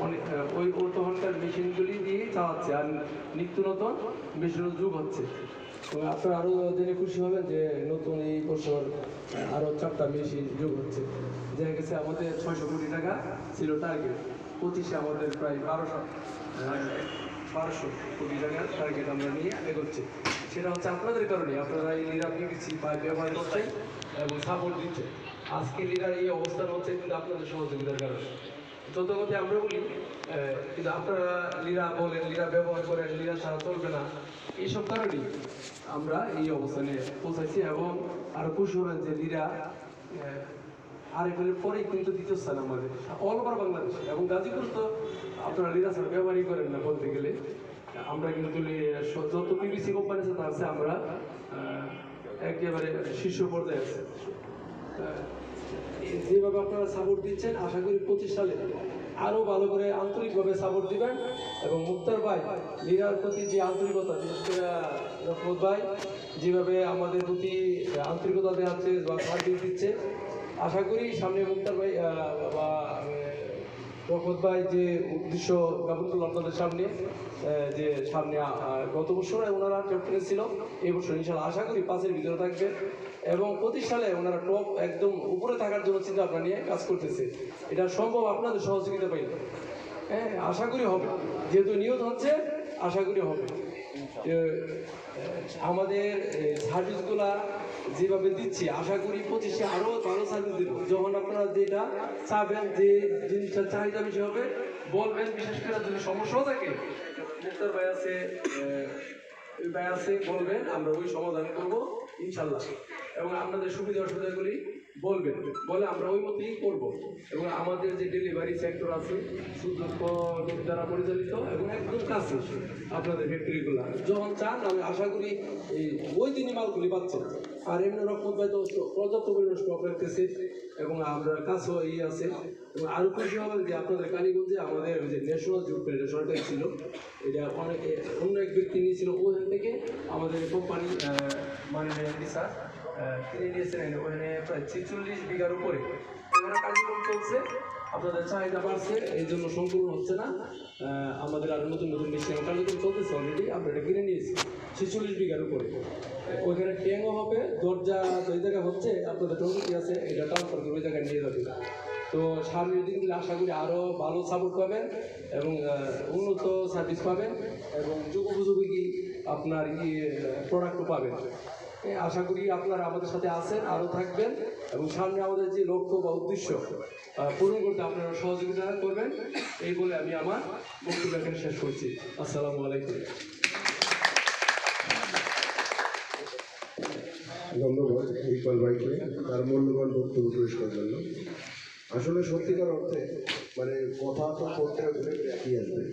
অনেক ওই তখনকার মেশিনগুলি দিয়ে চালাচ্ছে, আর নিত্য নতুন মেশিনের যুগ হচ্ছে। তো আপনারা আরও জেনে খুশি হবেন যে নতুন এই বছর আরও 4টা মেশিন যোগ হচ্ছে। দেখা গেছে আমাদের 600 কোটি টাকা ছিল টার্গেট, 25-এ আমাদের প্রায় 1200 কোটি টাকার টার্গেট আমরা নিয়ে এগোচ্ছি। সেটা হচ্ছে আপনাদের কারণে, আপনারা এই লিডার পিভিসি পাইপ ব্যবহার করছেন এবং সাপোর্ট দিচ্ছেন। আজকে লিডার এই অবস্থান হচ্ছে কিন্তু আপনাদের সহযোগিতার কারণে। যত কথা আমরা বলি, কিন্তু আপনারা লিরা বলেন, লিরা ব্যবহার করেন, লিরা ছাড়া চলবে না, এইসব কারণেই আমরা এই অবস্থানে পৌঁছাইছি। এবং আরও খুশি হবেন যে লিরা আরেকবারের পরেই কিন্তু দ্বিতীয় স্থান আমাদের অল ওভার বাংলাদেশে। এবং গাজীপুর তো আপনারা লিরা ছাড়া ব্যবহারই করেন না বলতে গেলে। আমরা কিন্তু যত পিভিসি কোম্পানির সাথে আছে আমরা একেবারে শীর্ষ পর্যায়ে আছে। যেভাবে আপনারা সাপোর্ট দিচ্ছেন, আশা করি 25 সালে আরও ভালো করে আন্তরিকভাবে সাপোর্ট দিবেন। এবং মুক্তার ভাই লিরার প্রতি যে আন্তরিকতা, বিশেষ করে রহমত ভাই যেভাবে আমাদের প্রতি আন্তরিকতা দেখাচ্ছে বা সার্ভিস দিচ্ছে, আশা করি সামনে মুক্তার ভাই বা রহমত ভাই যে উদ্দেশ্য জ্ঞাপন করলো আপনাদের সামনে, যে সামনে গত বছর ওনারা ক্যাপ্টেন ছিল, এই বছর ইনশাল্লাহ আশা করি 5-এর ভিতরে থাকবে। এবং 25 সালে ওনারা টপ একদম উপরে থাকার জন্য চিন্তা ভাবনা নিয়ে কাজ করতেছে। এটা সম্ভব আপনাদের সহযোগিতা পাইলে, হ্যাঁ আশা করি হবে, যেহেতু নিয়ত হচ্ছে আশা করি হবে। আমাদের সার্ভিসগুলা যেভাবে দিচ্ছি, আশা করি 25-এ আরও ভালো সার্ভিস দেব। যখন আপনারা যেটা চাবেন, যে জিনিসটা চাহিদা বেশি হবে বলবেন, বিশেষ করে যদি সমস্যাও থাকে মুক্তার ভাই আছে, ভাই আছে, বলবেন, আমরা ওই সমাধান করবো ইনশাল্লাহ। এবং আপনাদের সুবিধা অসুবিধাগুলি বলবেন, বলে আমরা ওই মতোই করবো। এবং আমাদের যে ডেলিভারি সেক্টর আছে শুদ্ধ দ্বারা পরিচালিত এবং একদম কাছে আপনাদের ফ্যাক্টরিগুলো, যখন চান আমি আশা করি এই ওই দিনই মালগুলি পাচ্ছেন। আর এমনি রকম হয়তো পর্যাপ্ত পরিমাণ স্টক রাখতেছে এবং আমরা কাছেও আছে। এবং আরও খুশি হবেন যে আপনাদের কালীগঞ্জে আমাদের যে ন্যাশনাল জুট ফেডারেশন সরকার ছিল, এটা অনেক অন্য এক ব্যক্তি নিয়েছিল, ওখান থেকে আমাদের কোম্পানি মানে স্যার তিনি নিয়েছিলেন ওখানে প্রায় 46 বিঘার উপরে এখানে কার্যক্রম চলছে। আপনাদের চাহিদা বাড়ছে, এই জন্য সম্পূর্ণ হচ্ছে না। আমাদের আরও নতুন নতুন মেশিন কার্যক্রম চলতেছে অলরেডি, আমরা এটা কিনে নিয়েছি 46 বিঘার উপরে। ওইখানে ট্যাঙ্কও হবে, দরজা ওই জায়গায় হচ্ছে, আপনাদের টঙ্কি আছে, এটা ট্রান্সফার করে ওই জায়গায় নিয়ে যাবে। তো সামনের দিনগুলো আশা করি আরও ভালো সাপোর্ট পাবেন এবং উন্নত সার্ভিস পাবেন এবং যুগোপযোগী আপনার প্রোডাক্টও পাবেন। আশা করি আপনারা আমাদের সাথে আছেন, আরও থাকবেন এবং সামনে আমাদের যে লক্ষ্য বা উদ্দেশ্য পূরণ করতে আপনারা সহযোগিতা করবেন, এই বলে আমি আমার বক্তব্য এখানে শেষ করছি। আসসালামু আলাইকুম। ধন্যবাদ ইকবাল ভাইকে তার মূল্যবান বক্তব্য পেশ করার জন্য। আসলে সত্যিকার অর্থে মানে কথা তো করতে হলে কি আসবে,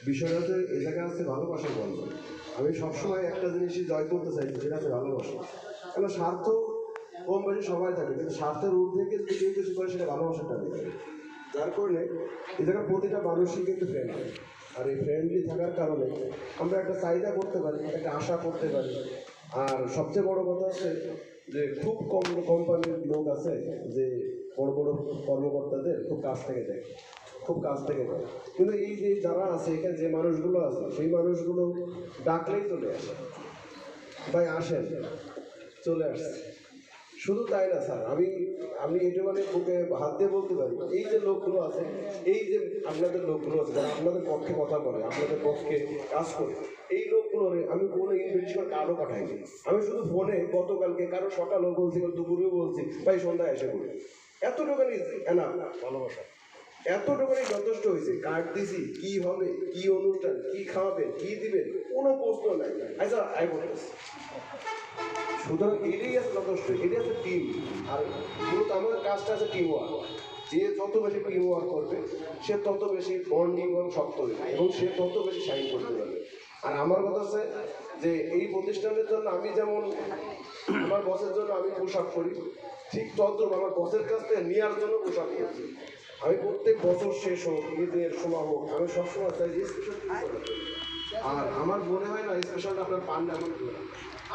বিষয় হচ্ছে এ জায়গায় আছে ভালোবাসার বন্ধন। আমি সবসময় একটা জিনিসই জয় করতে চাই, সেটা হচ্ছে ভালোবাসা। কেন স্বার্থ কম বেশি সবাই থাকে, কিন্তু স্বার্থের ঊর্ধ্বে যদি কেউ কিছু করে সেটা ভালোবাসাটা নেই। যার কারণে এ জায়গায় প্রতিটা মানুষই কিন্তু ফ্রেন্ডলি, আর এই ফ্রেন্ডলি থাকার কারণে আমরা একটা চাহিদা করতে পারি, একটা আশা করতে পারি। আর সবচেয়ে বড় কথা হচ্ছে যে খুব কম কোম্পানির লোক আছে যে বড় বড় কর্মকর্তাদের খুব কাছ থেকে দেয়, খুব কাছ থেকে দেয়। কিন্তু এই যে যারা আছে এখানে যে মানুষগুলো আছে, সেই মানুষগুলো ডাকলেই চলে আসে, ভাই আসেন, চলে আসছে। শুধু তাই না স্যার, আমি এটা মানে বুকে হাত দিয়ে বলতে পারি, এই যে লোকগুলো আছে, এই যে আপনাদের লোকগুলো আছে যারা আপনাদের পক্ষে কথা বলে, আপনাদের পক্ষে কাজ করে, এই লোকগুলোর আমি কোনো ইনভিটেশন কার্ডও পাঠাইনি। আমি শুধু ফোনে গতকালকে কারো সকালেও বলছি, দুপুরেও বলছি, ভাই সন্ধ্যায় এসে করি। এতটুকুনি না ভালোবাসা, এতটুকুনি যথেষ্ট হয়েছে। কার্ড দিছি, কি হবে, কি অনুষ্ঠান, কি খাওয়াবেন, কি দিবেন, কোনো প্রশ্ন নাই। আচ্ছা আই বলতেছি, সুতরাং এটাই আছে যথেষ্ট, এটাই আছে টিম। আর মূলত আমাদের কাজটা আছে টিম ওয়ার্ক। যে যত বেশি টিম ওয়ার্ক করবে সে তত বেশি বন্ডিং এবং শক্ত হবে এবং সে তত বেশি সাইন করতে পারবে। আর আমার কথা আছে যে এই প্রতিষ্ঠানের জন্য আমি যেমন আমার বসের জন্য আমি পোশাক করি, ঠিক তদ্রুপ আমার বসের কাছ থেকে নেওয়ার জন্য পোশাক করছি। আমি প্রত্যেক বছর শেষ হোক, ঈদের সময় হোক, আমি সবসময় চাই যে স্পেশাল। আর আমার মনে হয় না স্পেশালটা আপনার পান না,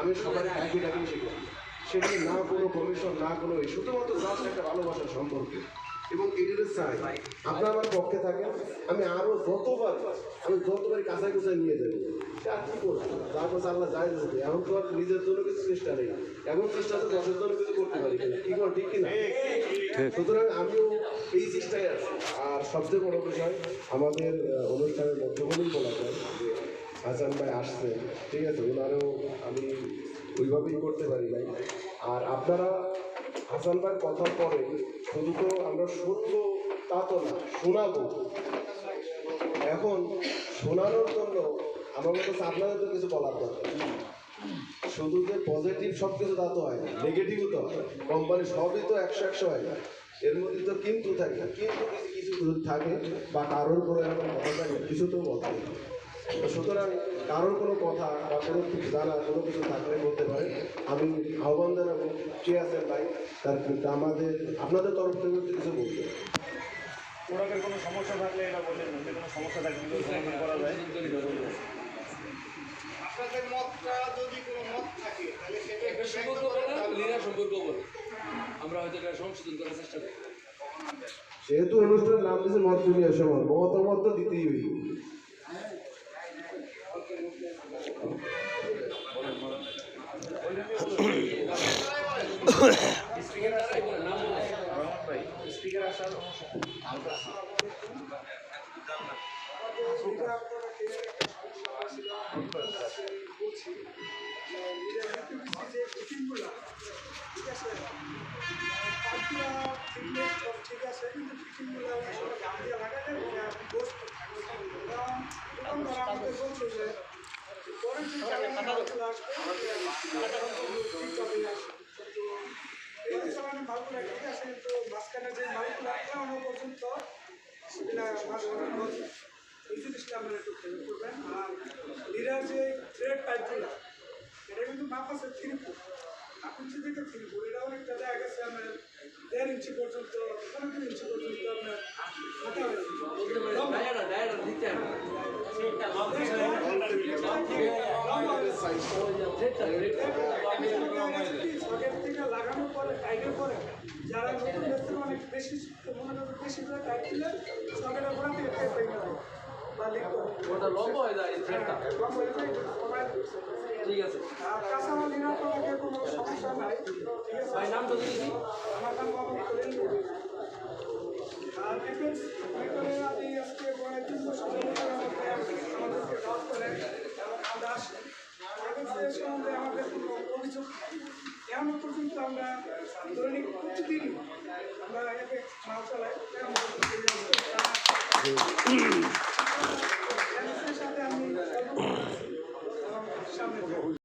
আমি সবাই একই ডাকি শিখি, সেটি না কোনো কমিশন, না কোনো শুধুমাত্র জাস্ট একটা ভালোবাসার সম্পর্ক। এবং এটাতে চাই আপনার আমার পক্ষে থাকেন, আমি আরো যতবারই কাঁচাই কুচাই নিয়ে যাবো। আর কি করবো, যা করছে আল্লাহ যাই যাবে। এখন তো আর নিজের জন্য কিছু চেষ্টা নেই, এখন চেষ্টা তো দশের জন্য কিছু করতে পারি কিনা, কি কর ঠিক কিনা? সুতরাং আমিও এই চেষ্টায় আছি। আর সবচেয়ে বড় বিষয় আমাদের অনুষ্ঠানের মধ্যমণি বলা যায় যে হাসান ভাই আসছে, ঠিক আছে, ওনারও আমি ওইভাবেই করতে পারি নাই। আর আপনারা হাসান ভাইয়ের কথার পরে শুধু তো আমরা শুনবো তা তো না, শোনাবো। এখন শোনানোর জন্য আমার মতো আপনাদের তো কিছু বলার দরকার। শুধু যে পজিটিভ সব কিছু তা তো হয় না, নেগেটিভও তো হয়। কোম্পানি সবই তো 100 হয় না, এর মধ্যে তো কিন্তু থাকে না, কিন্তু কিছু কিছু থাকে বা কারোর কোনো এরকম কথা থাকে, কিছু তো বলতে হবে। তো সুতরাং কারোর কোনো কথা বা কোনো কিছু জানা কোনো কিছু থাকলে বলতে পারে। আমি আহ্বান জানাবো কে আছেন ভাই, তার আমাদের আপনাদের তরফ থেকে যদি কিছু বলতে প্রোডাক্টের কোনো সমস্যা থাকলে এটা বললেন, যদি কোনো সমস্যা থাকলে কিন্তু সমাধান করা যায়। আপনাদের মতটা যদি কোনো মত থাকে তাহলে সেটা একটা সম্পর্ক বলে লীলা সম্পর্ক বলে আমরা হয়তো এটা সংশোধন করার চেষ্টা করি। যেহেতু অনুষ্ঠানের নাম দিয়েছে মত দুনিয়া সমান, মতামত তো দিতেই হইব। রহমান ভাই, স্পিকার আসার ঠিক আছে, কিন্তু ফিটিংগুলো অনেক সময় দাম দিয়ে লাগালে গোস্ত আমাদের বলছো যে পরের দিন মালগুলো আসবে মালগুলো ঠিক আছে, কিন্তু মাঝখানে যে মালগুলো এখনো পর্যন্ত সেগুলা এই জিনিসটা আপনারা একটু খেয়াল করবেন। আর লিরার যে থ্রেড পাইপগুলো এটা কিন্তু মাপ আছে 3 ফুট, 8 ইঞ্চি থেকে 3 ফুট, এটা অনেকটা দেখা গেছে আপনার 1.5 ইঞ্চি পর্যন্ত 2 ইঞ্চি পর্যন্ত আপনার হাতে হয়ে ডায়াটা দিতে হবে সকেট থেকে লাগানোর পরে টাইটের পরে যারা নতুন ব্যক্তি অনেক বেশি মনে করেন বেশি করে টাইট দিলে সকেটের গোড়া থেকে টেপ ভেঙে যাবে বা লিক করবে। ওটা লম্বা হয়ে যায় এই থ্রেডটা। ঠিক আছে আর কাঁচামাল নেওয়ার তোমাকে কোনো সমস্যা নাই, ঠিক আছে। ভাই নামটা দিয়েছি আমার নাম মোহাম্মদ কলিল মুর্মু। আর দেখবেন ভিতরে আপনি আজকে প্রায় 3 বছর আমাদেরকে ড্রপ করেন এবং আমরা আসি এর সম্বন্ধে আমাদের কোনো অভিযোগ নেই। এমন পর্যন্ত আমরা দৈনিক প্রতিদিন আমরা একে মাল চালাই।